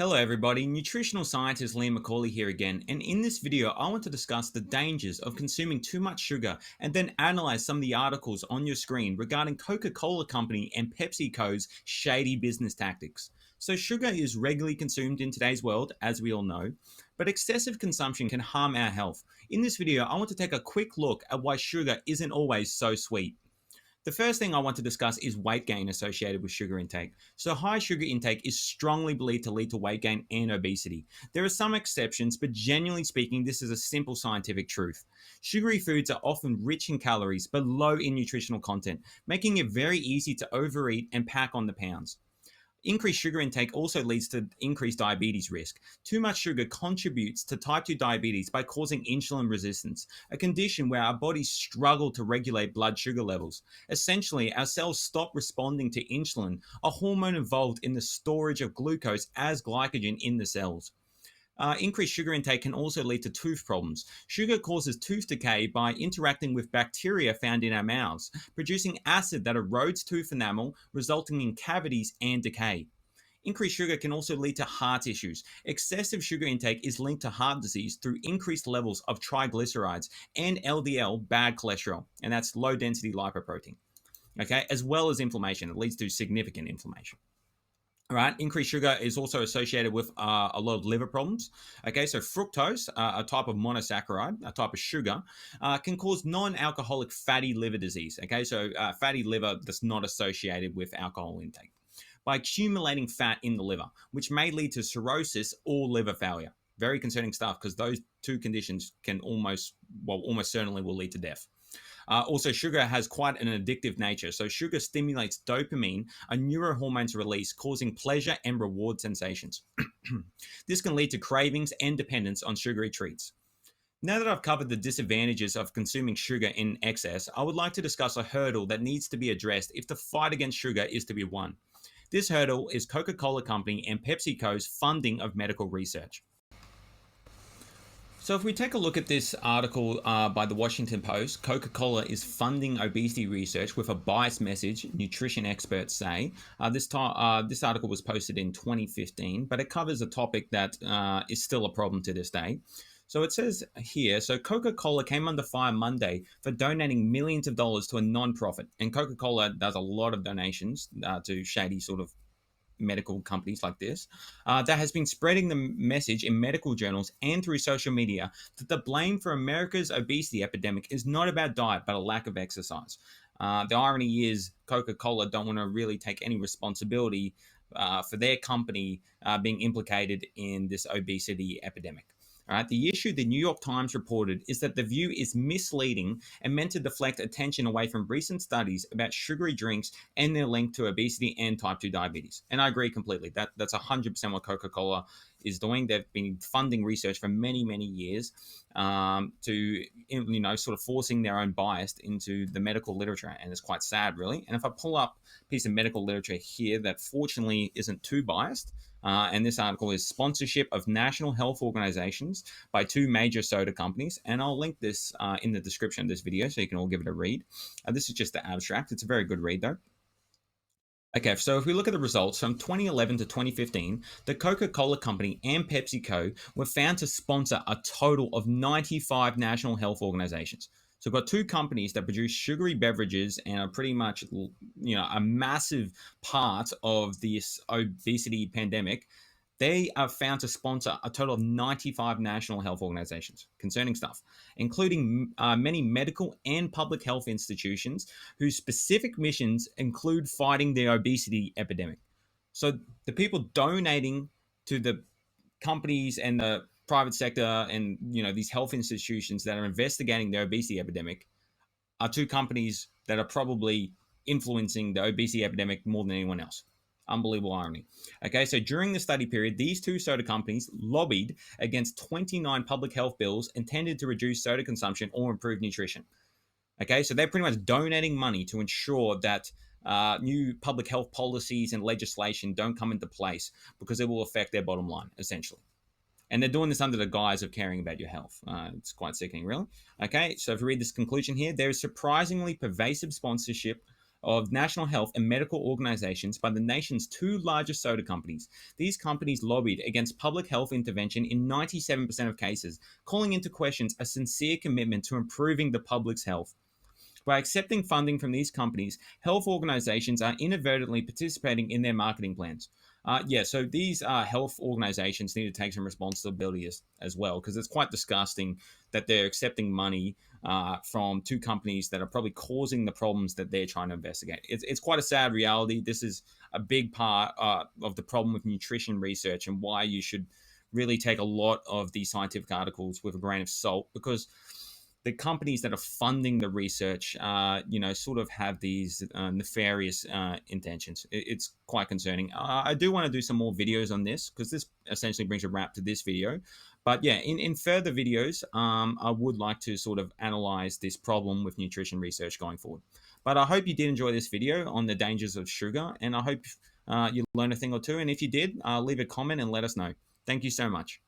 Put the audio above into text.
Hello everybody, nutritional scientist Liam McCauley here again, and in this video I want to discuss the dangers of consuming too much sugar and then analyze some of the articles on your screen regarding Coca-Cola Company and PepsiCo's shady business tactics. So sugar is regularly consumed in today's world, as we all know, but excessive consumption can harm our health. In this video I want to take a quick look at why sugar isn't always so sweet. The first thing I want to discuss is weight gain associated with sugar intake. So high sugar intake is strongly believed to lead to weight gain and obesity. There are some exceptions, but generally speaking, this is a simple scientific truth. Sugary foods are often rich in calories, but low in nutritional content, making it very easy to overeat and pack on the pounds. Increased sugar intake also leads to increased diabetes risk. Too much sugar contributes to type 2 diabetes by causing insulin resistance, a condition where our bodies struggle to regulate blood sugar levels. Essentially, our cells stop responding to insulin, a hormone involved in the storage of glucose as glycogen in the cells. Increased sugar intake can also lead to tooth problems. Sugar causes tooth decay by interacting with bacteria found in our mouths, producing acid that erodes tooth enamel, resulting in cavities and decay. Increased sugar can also lead to heart issues. Excessive sugar intake is linked to heart disease through increased levels of triglycerides and LDL, bad cholesterol, and that's low density lipoprotein, okay, as well as inflammation. It leads to significant inflammation. All right, increased sugar is also associated with a lot of liver problems. Okay, so fructose, a type of monosaccharide, a type of sugar, can cause non-alcoholic fatty liver disease. Okay, so fatty liver that's not associated with alcohol intake by accumulating fat in the liver, which may lead to cirrhosis or liver failure. Very concerning stuff because those two conditions can almost certainly will lead to death. Also, sugar has quite an addictive nature. So sugar stimulates dopamine, a neurohormone's release, causing pleasure and reward sensations. This can lead to cravings and dependence on sugary treats. Now that I've covered the disadvantages of consuming sugar in excess, I would like to discuss a hurdle that needs to be addressed if the fight against sugar is to be won. This hurdle is Coca-Cola Company and PepsiCo's funding of medical research. So if we take a look at this article by the Washington Post, Coca-Cola is funding obesity research with a biased message, nutrition experts say. This article was posted in 2015, but it covers a topic that is still a problem to this day. So it says here, so Coca-Cola came under fire Monday for donating millions of dollars to a non-profit. And Coca-Cola does a lot of donations to shady sort of medical companies like this, that has been spreading the message in medical journals and through social media that the blame for America's obesity epidemic is not about diet, but a lack of exercise. The irony is Coca-Cola don't want to really take any responsibility for their company being implicated in this obesity epidemic. All right, the issue the New York Times reported is that the view is misleading and meant to deflect attention away from recent studies about sugary drinks and their link to obesity and type 2 diabetes. And I agree completely. That's 100% what Coca-Cola is doing. They've been funding research for many, many years to, sort of forcing their own bias into the medical literature. And it's quite sad, really. And if I pull up a piece of medical literature here that fortunately isn't too biased, and this article is sponsorship of national health organizations by two major soda companies. And I'll link this in the description of this video so you can all give it a read. This is just the abstract. It's a very good read, though. Okay, so if we look at the results from 2011 to 2015, the Coca-Cola Company and PepsiCo were found to sponsor a total of 95 national health organizations. So we've got two companies that produce sugary beverages and are pretty much, a massive part of this obesity pandemic. They are found to sponsor a total of 95 national health organizations. Concerning stuff, including many medical and public health institutions whose specific missions include fighting the obesity epidemic. So the people donating to the companies and the private sector and these health institutions that are investigating the obesity epidemic are two companies that are probably influencing the obesity epidemic more than anyone else. Unbelievable irony. Okay, so during the study period, these two soda companies lobbied against 29 public health bills intended to reduce soda consumption or improve nutrition. Okay, so they're pretty much donating money to ensure that new public health policies and legislation don't come into place because it will affect their bottom line, essentially. And they're doing this under the guise of caring about your health. It's quite sickening, really. Okay, so if you read this conclusion here, there is surprisingly pervasive sponsorship of national health and medical organizations by the nation's two largest soda companies. These companies lobbied against public health intervention in 97% of cases, calling into questions a sincere commitment to improving the public's health. By accepting funding from these companies, health organizations are inadvertently participating in their marketing plans. So these health organizations need to take some responsibility as well, because it's quite disgusting that they're accepting money from two companies that are probably causing the problems that they're trying to investigate. It's quite a sad reality. This is a big part of the problem with nutrition research and why you should really take a lot of these scientific articles with a grain of salt, because the companies that are funding the research, sort of have these nefarious intentions. It's quite concerning. I do want to do some more videos on this because this essentially brings a wrap to this video. But yeah, in further videos, I would like to sort of analyze this problem with nutrition research going forward. But I hope you did enjoy this video on the dangers of sugar, and I hope you learned a thing or two. And if you did, leave a comment and let us know. Thank you so much.